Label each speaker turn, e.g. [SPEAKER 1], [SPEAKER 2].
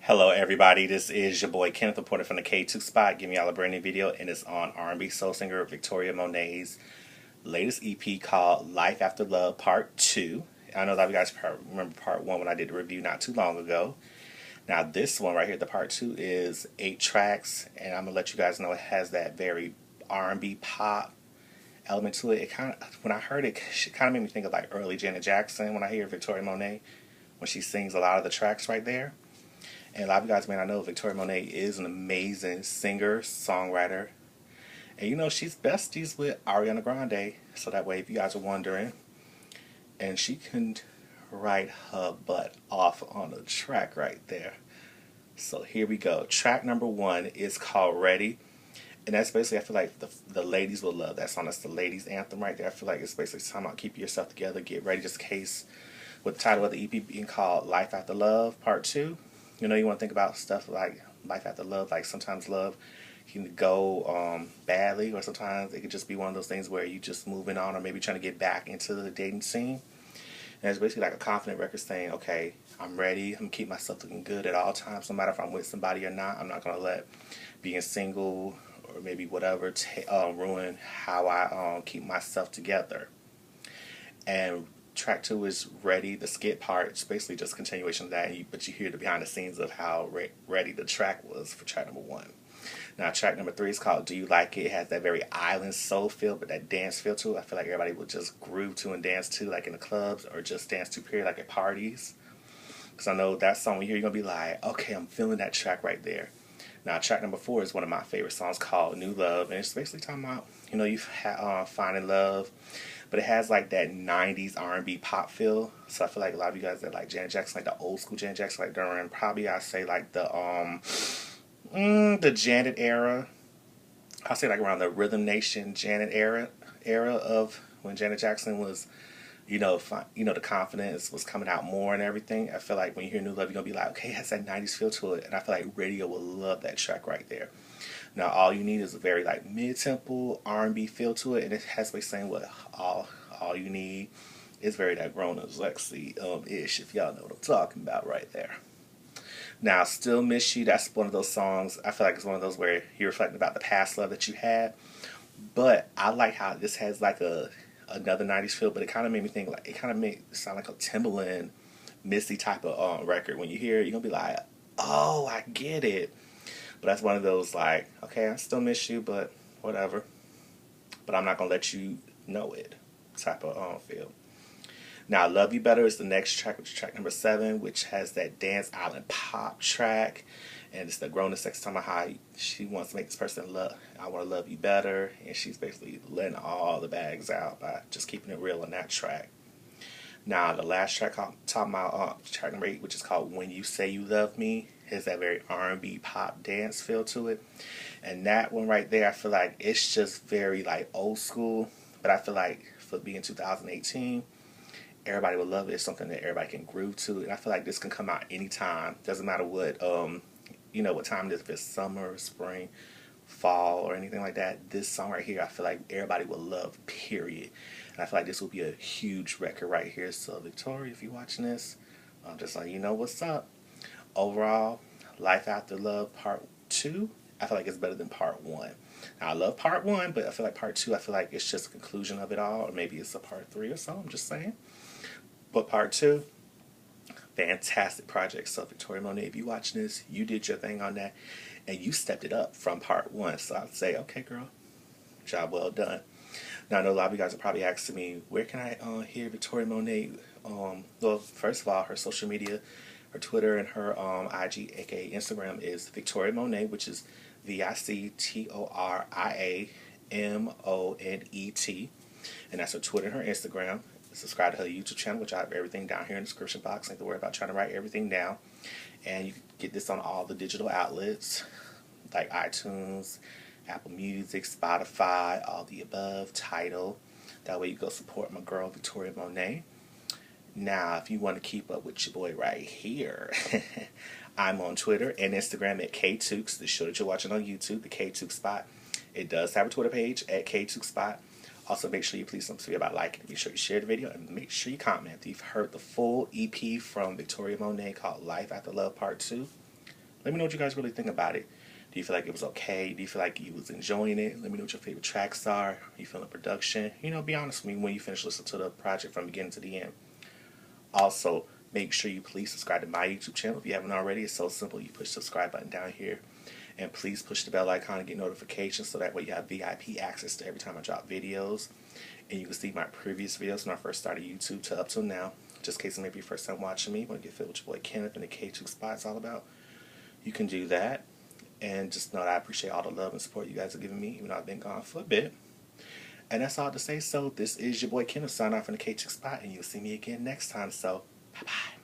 [SPEAKER 1] Hello everybody, this is your boy Kenneth reporting from the KTookes spot, giving y'all a brand new video, and it's on R&B soul singer Victoria Monet's latest EP called Life After Love Part 2. I know a lot of you guys remember Part 1 when I did the review not too long ago. Now this one right here, the Part 2, is 8 tracks, and I'm going to let you guys know it has that very R&B pop element to it. It kind of, when I heard it, it kind of made me think of like early Janet Jackson when I hear Victoria Monet, when she sings a lot of the tracks right there. And a lot of you guys may not know Victoria Monet is an amazing singer, songwriter. And you know, she's besties with Ariana Grande. So that way, if you guys are wondering, and she can write her butt off on a track right there. So here we go. Track number 1 is called Ready. And that's basically, I feel like the ladies will love that song. That's the ladies' anthem right there. I feel like it's basically talking about keep yourself together, get ready just in case. With the title of the EP being called Life After Love Part 2. You know, you want to think about stuff like life after love. Like sometimes love can go badly, or sometimes it could just be one of those things where you just moving on, or maybe trying to get back into the dating scene. And it's basically like a confident record saying, okay, I'm ready. I'm going to keep myself looking good at all times, no matter if I'm with somebody or not. I'm not going to let being single or maybe whatever ruin how I keep myself together. And track 2 is Ready. The skit part is basically just a continuation of that, but you hear the behind the scenes of how ready the track was for track number 1. Now track number 3 is called Do You Like It. It has that very island soul feel, but that dance feel to it. I feel like everybody would just groove to and dance to, like in the clubs, or just dance to period, like at parties. Because I know that song when you hear, you're going to be like, okay, I'm feeling that track right there. Now track number 4 is one of my favorite songs called New Love, and it's basically talking about, you know, you finding love, but it has like that 90s R&B pop feel. So I feel like a lot of you guys that like Janet Jackson, like the old school Janet Jackson, like during probably I say like the Janet era. I'll say like around the Rhythm Nation Janet era of when Janet Jackson was, the confidence was coming out more and everything. I feel like when you hear New Love, you're gonna be like, okay, it has that 90s feel to it, and I feel like radio will love that track right there. Now all you need is a very like mid-tempo R&B feel to it, and it has me saying what all you need is very that grown-ups Lexi ish, if y'all know what I'm talking about right there. Now Still Miss You, that's one of those songs, I feel like it's one of those where you're reflecting about the past love that you had, but I like how this has like another 90s feel, but it kind of made me think, like, it kind of made it sound like a Timbaland Missy type of record. When you hear it, you're gonna be like, oh, I get it. But that's one of those like, okay, I still miss you, but whatever. But I'm not going to let you know it type of feel. Now, Love You Better is the next track, which is track number 7, which has that dance island pop track. And it's the grown and sex talking about how she wants to make this person love. I want to love you better. And she's basically letting all the bags out by just keeping it real on that track. Now, the last track I'm talking about, track number 8, which is called When You Say You Love Me, has that very R&B pop dance feel to it. And that one right there, I feel like it's just very like old school, but I feel like for being 2018, everybody would love it. It's something that everybody can groove to, and I feel like this can come out anytime. Doesn't matter what what time it is, if it's summer, spring, fall, or anything like that. This song right here, I feel like everybody will love, period. And I feel like this will be a huge record right here. So Victoria, if you're watching this, I'm just like, you know what's up. Overall, Life After Love Part 2, I feel like it's better than Part 1. Now, I love Part 1, but I feel like Part 2, I feel like it's just a conclusion of it all, or maybe it's a Part 3 or so, I'm just saying. But Part 2, fantastic project. So Victoria Monet, if you're watching this, you did your thing on that, and you stepped it up from Part 1. So I'd say, okay, girl, job well done. Now, I know a lot of you guys are probably asking me, where can I hear Victoria Monet? Well, first of all, her social media, her Twitter and her IG, aka Instagram, is Victoria Monet, which is VICTORIAMONET, and that's her Twitter and her Instagram. Subscribe to her YouTube channel, which I have everything down here in the description box. I don't have to worry about trying to write everything down. And you can get this on all the digital outlets like iTunes, Apple Music, Spotify, all the above, Tidal. That way you go support my girl Victoria Monet. Now, if you want to keep up with your boy right here, I'm on Twitter and Instagram at KTookes. The show that you're watching on YouTube, the KTookes spot. It does have a Twitter page at KTookes spot. Also, make sure you please don't forget about liking. Make sure you share the video and make sure you comment. If you've heard the full EP from Victoria Monet called Life After Love Part 2, Let me know what you guys really think about it. Do you feel like it was okay? Do you feel like you was enjoying it? Let me know what your favorite tracks are. Are you feeling production? You know, be honest with me when you finish listening to the project from beginning to the end. Also, make sure you please subscribe to my YouTube channel if you haven't already. It's so simple. You push the subscribe button down here. And please push the bell icon to get notifications so that way you have VIP access to every time I drop videos. And you can see my previous videos when I first started YouTube to up till now. Just in case it may be your first time watching me, want to get filled with your boy Kenneth and the KTookes spot it's all about. You can do that. And just know that I appreciate all the love and support you guys are giving me, even though I've been gone for a bit. And that's all to say. So this is your boy Kenneth signing off from the KTookes spot, and you'll see me again next time. So bye bye.